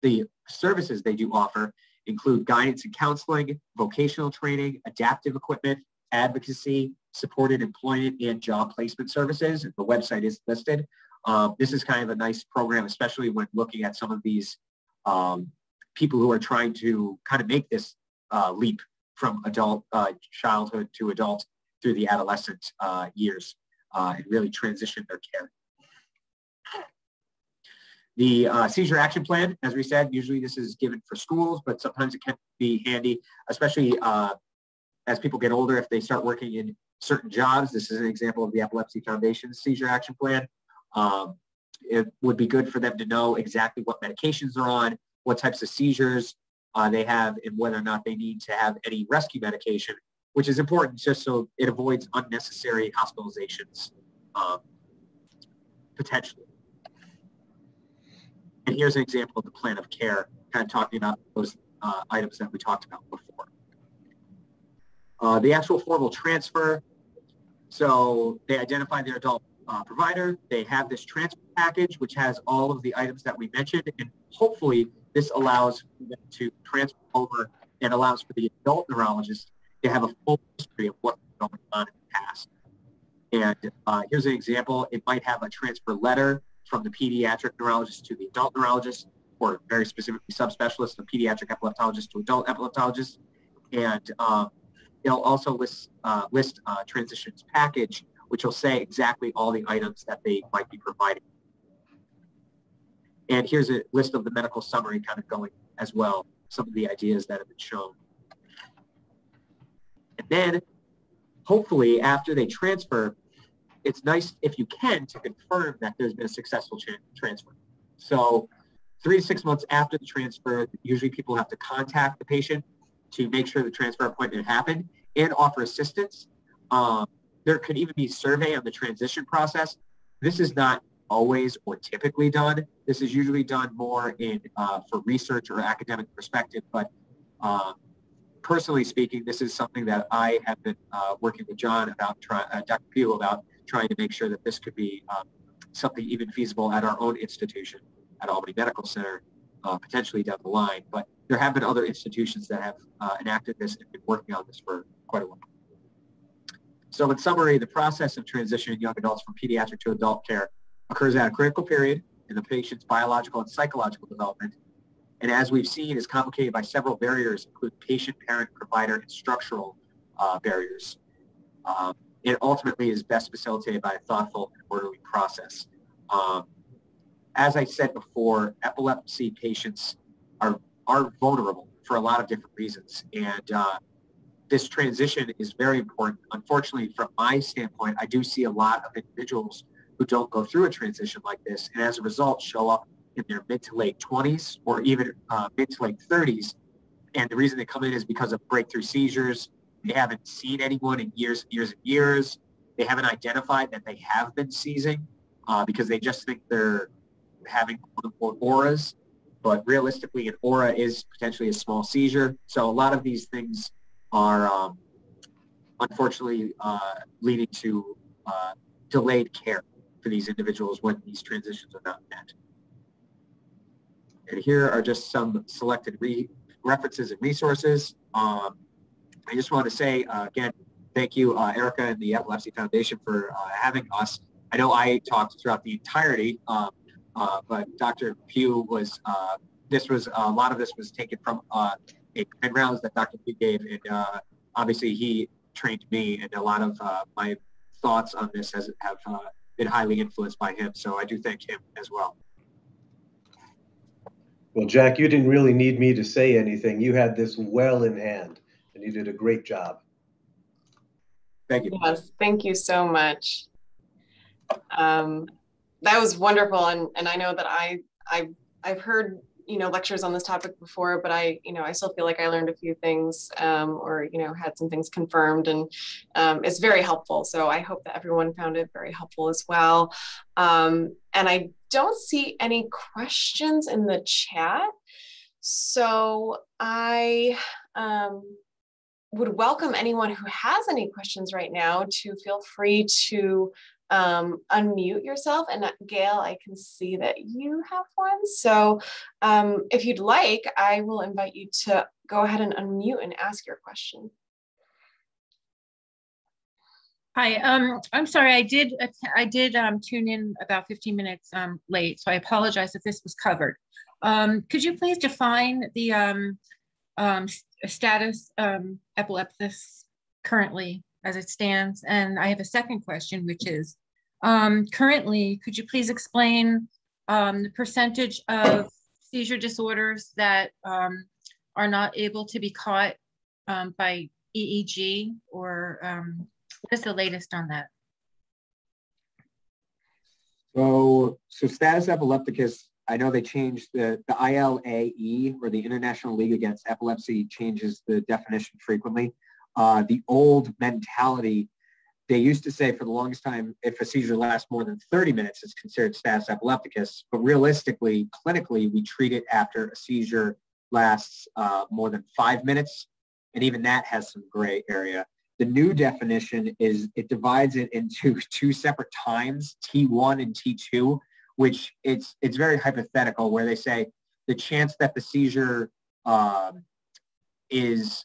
the services they do offer include guidance and counseling, vocational training, adaptive equipment, advocacy, supported employment and job placement services. The website is listed. This is kind of a nice program, especially when looking at some of these people who are trying to kind of make this leap from adult childhood to adult through the adolescent years and really transition their care. The seizure action plan, as we said, usually this is given for schools, but sometimes it can be handy, especially as people get older, if they start working in certain jobs. This is an example of the Epilepsy Foundation's seizure action plan. It would be good for them to know exactly what medications they're on, what types of seizures they have, and whether or not they need to have any rescue medication, which is important just so it avoids unnecessary hospitalizations potentially. And here's an example of the plan of care, kind of talking about those items that we talked about before. The actual formal transfer, so they identify their adult provider, they have this transfer package, which has all of the items that we mentioned, and hopefully this allows them to transfer over and allows for the adult neurologist to have a full history of what's going on in the past. And here's an example. It might have a transfer letter from the pediatric neurologist to the adult neurologist, or very specifically subspecialist, the pediatric epileptologist to adult epileptologist. And it'll also list transitions package, which will say exactly all the items that they might be providing. And here's a list of the medical summary kind of going as well, some of the ideas that have been shown. And then hopefully after they transfer, it's nice if you can to confirm that there's been a successful transfer. So 3 to 6 months after the transfer, usually people have to contact the patient to make sure the transfer appointment happened and offer assistance. There could even be a survey on the transition process. This is not always or typically done. This is usually done more in for research or academic perspective, but personally speaking, this is something that I have been working with John about, Dr. Pugh, about trying to make sure that this could be something even feasible at our own institution, at Albany Medical Center, potentially down the line. But there have been other institutions that have enacted this and been working on this for quite a while. So in summary, the process of transitioning young adults from pediatric to adult care occurs at a critical period in the patient's biological and psychological development. And as we've seen, is complicated by several barriers, including patient, parent, provider, and structural barriers. It ultimately is best facilitated by a thoughtful and orderly process. As I said before, epilepsy patients are vulnerable for a lot of different reasons. And this transition is very important. Unfortunately, from my standpoint, I do see a lot of individuals who don't go through a transition like this, and as a result show up in their mid to late 20s or even mid to late 30s. And the reason they come in is because of breakthrough seizures. They haven't seen anyone in years and years and years. They haven't identified that they have been seizing because they just think they're having quote-unquote auras. But realistically, an aura is potentially a small seizure. So a lot of these things are unfortunately leading to delayed care for these individuals when these transitions are not met. And here are just some selected references and resources. I just want to say, again, thank you, Erica and the Epilepsy Foundation for having us. I know I talked throughout the entirety, but Dr. Pugh was, a lot of this was taken from a grand rounds that Dr. Pugh gave, and obviously he trained me, and a lot of my thoughts on this have been highly influenced by him. So I do thank him as well. Well, Jack, you didn't really need me to say anything. You had this well in hand, and you did a great job. Thank you. Yes, thank you so much. That was wonderful, and I know that I've heard lectures on this topic before, but I still feel like I learned a few things or had some things confirmed, and it's very helpful. So I hope that everyone found it very helpful as well. And I don't see any questions in the chat, so I would welcome anyone who has any questions right now to feel free to unmute yourself. And Gail, I can see that you have one. So if you'd like, I will invite you to go ahead and unmute and ask your question. Hi, I'm sorry, I did tune in about 15 minutes late, so I apologize if this was covered. Could you please define the status epilepticus currently as it stands? And I have a second question, which is, currently, could you please explain the percentage of seizure disorders that are not able to be caught by EEG, or what is the latest on that? So status epilepticus, I know they changed the ILAE, or the International League Against Epilepsy, changes the definition frequently. The old mentality, they used to say for the longest time, if a seizure lasts more than 30 minutes, it's considered status epilepticus. But realistically, clinically, we treat it after a seizure lasts more than 5 minutes. And even that has some gray area. The new definition is it divides it into two separate times, T1 and T2, which it's very hypothetical, where they say the chance that the seizure is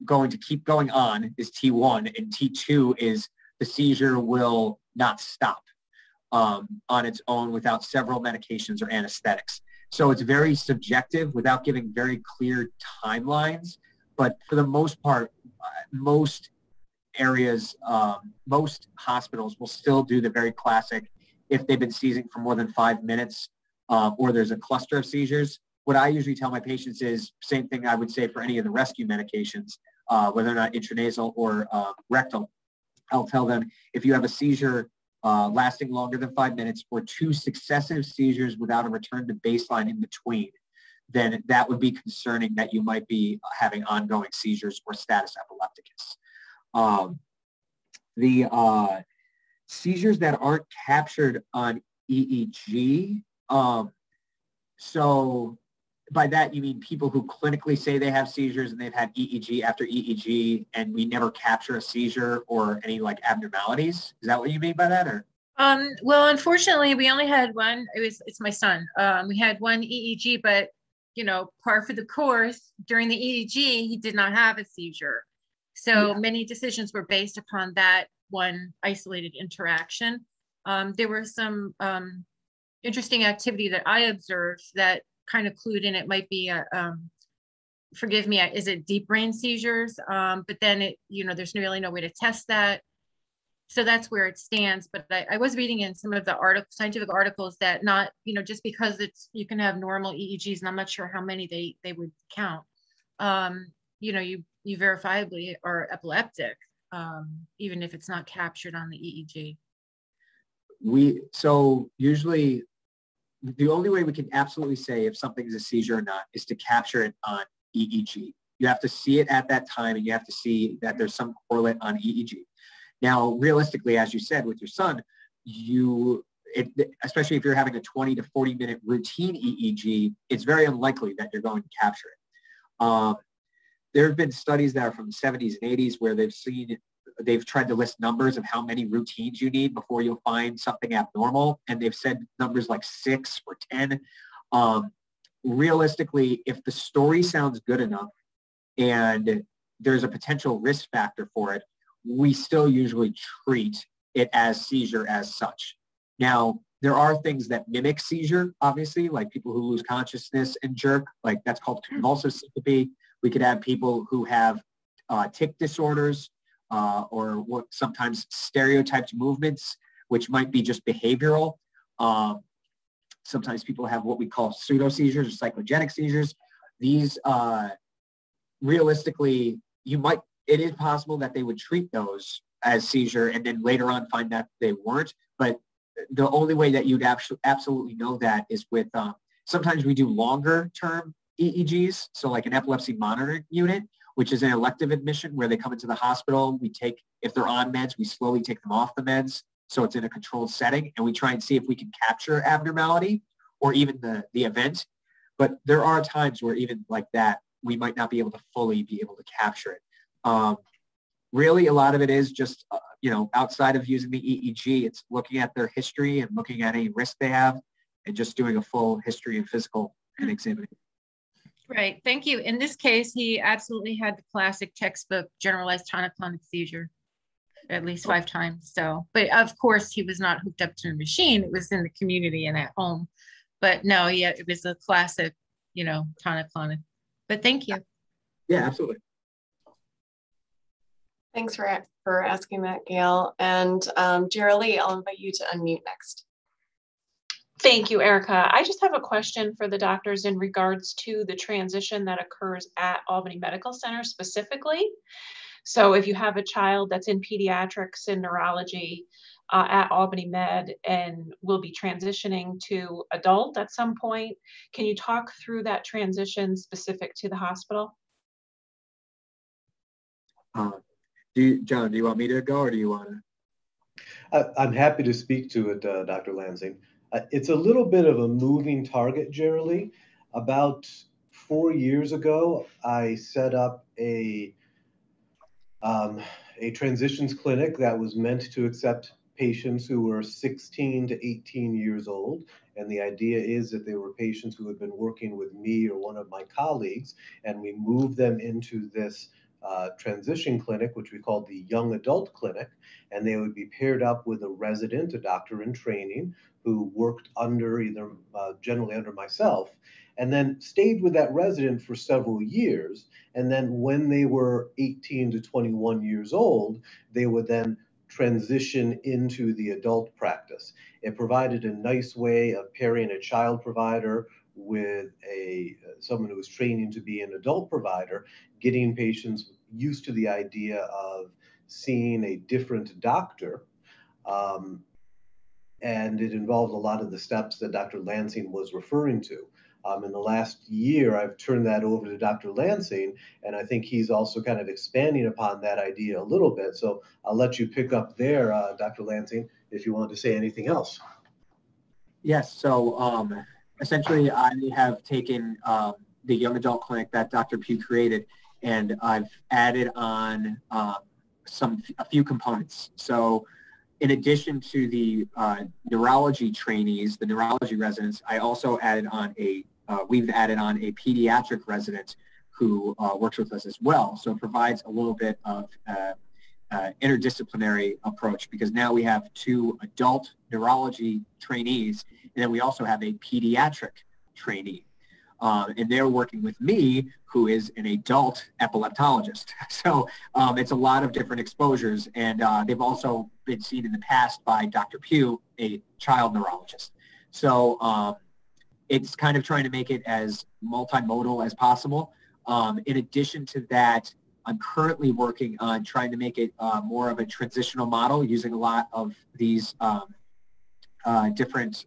going to keep going on is T1, and T2 is the seizure will not stop on its own without several medications or anesthetics. So it's very subjective without giving very clear timelines. But for the most part, most areas, most hospitals will still do the very classic, if they've been seizing for more than 5 minutes, or there's a cluster of seizures. What I usually tell my patients is same thing I would say for any of the rescue medications, whether or not intranasal or rectal. I'll tell them, if you have a seizure lasting longer than 5 minutes, or 2 successive seizures without a return to baseline in between, then that would be concerning that you might be having ongoing seizures or status epilepticus. The seizures that aren't captured on EEG, so by that you mean people who clinically say they have seizures and they've had EEG after EEG and we never capture a seizure or any like abnormalities? Is that what you mean by that, or? Well, unfortunately, we only had one. It's my son. We had one EEG, but par for the course, during the EEG, he did not have a seizure. So many decisions were based upon that one isolated interaction. There were some interesting activity that I observed that kind of clued in. It might be forgive me, is it deep brain seizures? But then there's really no way to test that. So that's where it stands. But I was reading in some of the scientific articles that not, just because you can have normal EEGs, and I'm not sure how many they would count. You verifiably are epileptic, even if it's not captured on the EEG. So usually the only way we can absolutely say if something is a seizure or not is to capture it on EEG. You have to see it at that time, and you have to see that there's some correlate on EEG. Now, realistically, as you said with your son, especially if you're having a 20 to 40 minute routine EEG, it's very unlikely that you're going to capture it. There have been studies that are from the 70s and 80s where they've tried to list numbers of how many routines you need before you'll find something abnormal, and they've said numbers like 6 or 10. Realistically, if the story sounds good enough and there's a potential risk factor for it, we still usually treat it as seizure as such. Now, there are things that mimic seizure, obviously, like people who lose consciousness and jerk, like that's called convulsive syncope. We could have people who have tic disorders, or what sometimes stereotyped movements, which might be just behavioral. Sometimes people have what we call pseudo seizures or psychogenic seizures. These, realistically, it is possible that they would treat those as seizure and then later on find that they weren't. But the only way that you'd absolutely know that is with, sometimes we do longer term EEGs. So like an epilepsy monitoring unit, which is an elective admission where they come into the hospital. If they're on meds, we slowly take them off the meds. So it's in a controlled setting, and we try and see if we can capture abnormality or even the event. But there are times where even like that, we might not be able to fully be able to capture it. Really, a lot of it is just, outside of using the EEG, it's looking at their history and looking at any risk they have and just doing a full history and physical and examining. Right. Thank you. In this case, he absolutely had the classic textbook generalized tonic-clonic seizure. at least 5 times. So, but of course he was not hooked up to a machine. It was in the community and at home. But no, yeah, it was a classic, tonic-clonic. But thank you. Yeah, absolutely. Thanks for asking that, Gail. And Lee, I'll invite you to unmute next. Thank you, Erica. I just have a question for the doctors in regards to the transition that occurs at Albany Medical Center specifically. So if you have a child that's in pediatrics and neurology at Albany Med and will be transitioning to adult at some point, can you talk through that transition specific to the hospital? John, do you want me to go or do you want to? I'm happy to speak to it, Dr. Lansing. It's a little bit of a moving target, Lee. About 4 years ago, I set up a transitions clinic that was meant to accept patients who were 16 to 18 years old. And the idea is that they were patients who had been working with me or one of my colleagues, and we moved them into this transition clinic, which we called the Young Adult Clinic, and they would be paired up with a resident, a doctor in training, who worked under generally under myself, and then stayed with that resident for several years. And then when they were 18 to 21 years old, they would then transition into the adult practice. It provided a nice way of pairing a child provider with someone who was training to be an adult provider, getting patients used to the idea of seeing a different doctor. And it involved a lot of the steps that Dr. Lansing was referring to. In the last year, I've turned that over to Dr. Lansing, and I think he's also kind of expanding upon that idea a little bit. So I'll let you pick up there, Dr. Lansing, if you want to say anything else. Yes, so essentially I have taken the Young Adult Clinic that Dr. Pugh created, and I've added on a few components. So in addition to the neurology trainees, the neurology residents, I also added on we've added on a pediatric resident who works with us as well. So it provides a little bit of interdisciplinary approach, because now we have 2 adult neurology trainees, and then we also have a pediatric trainee. And they're working with me, who is an adult epileptologist. So it's a lot of different exposures, and they've also been seen in the past by Dr. Pugh, a child neurologist. So it's kind of trying to make it as multimodal as possible. In addition to that, I'm currently working on trying to make it more of a transitional model, using a lot of these different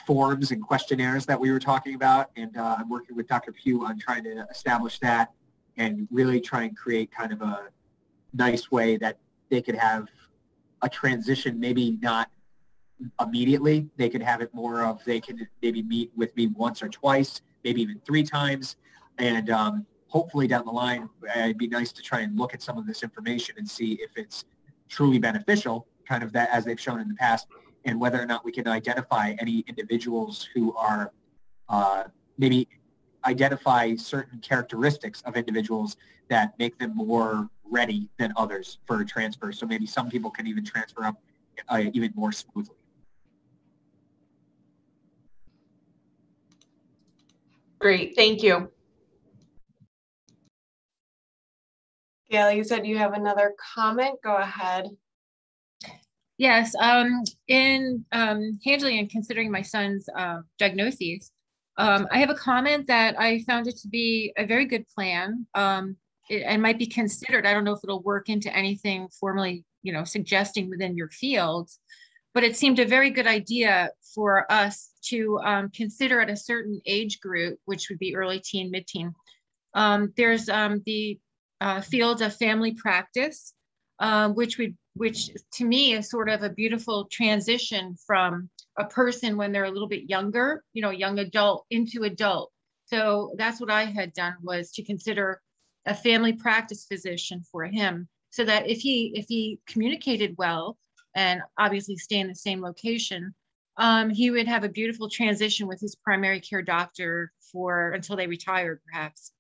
forms and questionnaires that we were talking about. And I'm working with Dr. Pugh on trying to establish that and really try and create kind of a nice way that they could have a transition, maybe not immediately. They could have it more of, they can maybe meet with me once or twice, maybe even 3 times. And hopefully down the line, it'd be nice to try and look at some of this information and see if it's truly beneficial, kind of that as they've shown in the past, and whether or not we can identify any individuals who are maybe identify certain characteristics of individuals that make them more ready than others for a transfer. So maybe some people can even transfer up even more smoothly. Great, thank you. Gail, you said you have another comment. Go ahead. Yes, in handling and considering my son's diagnoses, I have a comment that I found it to be a very good plan. It might be considered. I don't know if it'll work into anything formally, suggesting within your fields, but it seemed a very good idea for us to consider at a certain age group, which would be early teen, mid-teen. There's the field of family practice, which to me is sort of a beautiful transition from a person when they're a little bit younger, young adult into adult. So that's what I had done, was to consider a family practice physician for him, so that if he communicated well and obviously stay in the same location, he would have a beautiful transition with his primary care doctor until they retired, perhaps.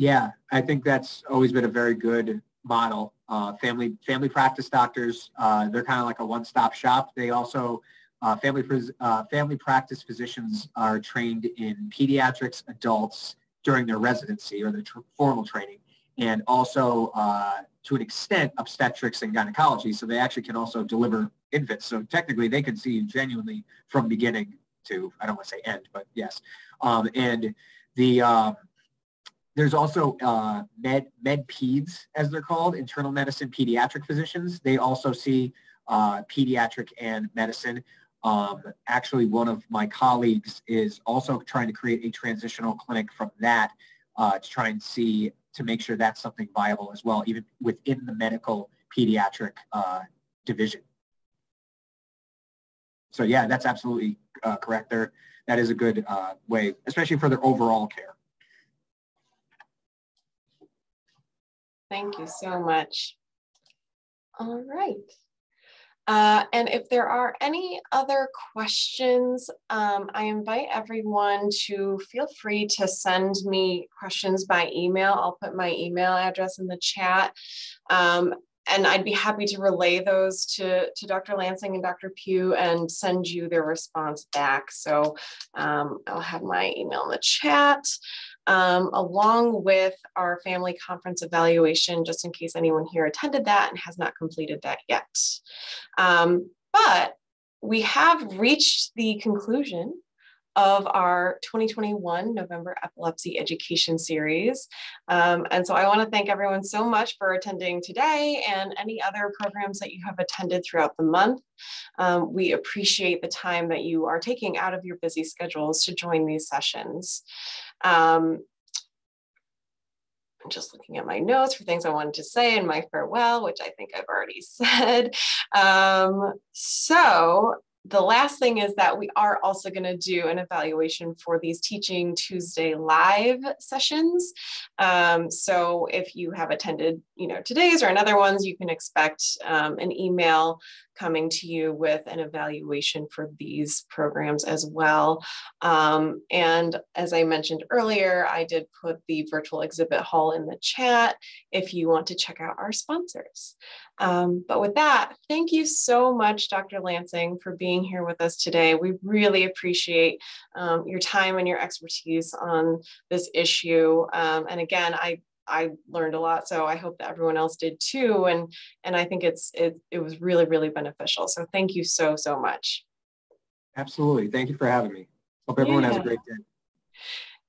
Yeah, I think that's always been a very good model. Family practice doctors, they're kind of like a one-stop shop. They also, family practice physicians are trained in pediatrics, adults during their residency or their formal training, and also to an extent obstetrics and gynecology. So they actually can also deliver infants. So technically they can see you genuinely from beginning to, I don't want to say end, but yes. And the there's also med peds, as they're called, internal medicine pediatric physicians. They also see pediatric and medicine. Actually, one of my colleagues is also trying to create a transitional clinic from that to try and see, to make sure that's something viable as well, even within the medical pediatric division. So yeah, that's absolutely correct there. That is a good way, especially for their overall care. Thank you so much. All right. And if there are any other questions, I invite everyone to feel free to send me questions by email. I'll put my email address in the chat. And I'd be happy to relay those to Dr. Lansing and Dr. Pugh and send you their response back. So I'll have my email in the chat. Along with our family conference evaluation, just in case anyone here attended that and has not completed that yet. But we have reached the conclusion of our 2021 November Epilepsy Education Series. And so I want to thank everyone so much for attending today and any other programs that you have attended throughout the month. We appreciate the time that you are taking out of your busy schedules to join these sessions. I'm just looking at my notes for things I wanted to say in my farewell, which I think I've already said. So the last thing is that we are also going to do an evaluation for these Teaching Tuesday live sessions. So if you have attended, today's or another ones, you can expect an email coming to you with an evaluation for these programs as well. And as I mentioned earlier, I did put the virtual exhibit hall in the chat if you want to check out our sponsors. But with that, thank you so much, Dr. Lansing, for being here with us today. We really appreciate your time and your expertise on this issue. And again, I learned a lot, so I hope that everyone else did too. And I think it was really, really beneficial. So thank you so, so much. Absolutely. Thank you for having me. Hope everyone has a great day.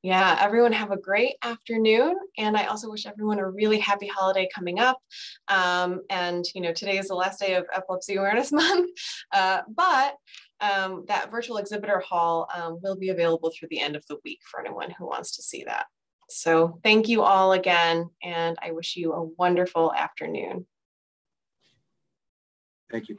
Yeah, everyone have a great afternoon. And I also wish everyone a really happy holiday coming up. And, today is the last day of Epilepsy Awareness Month, but that virtual exhibitor hall will be available through the end of the week for anyone who wants to see that. So thank you all again, and I wish you a wonderful afternoon. Thank you.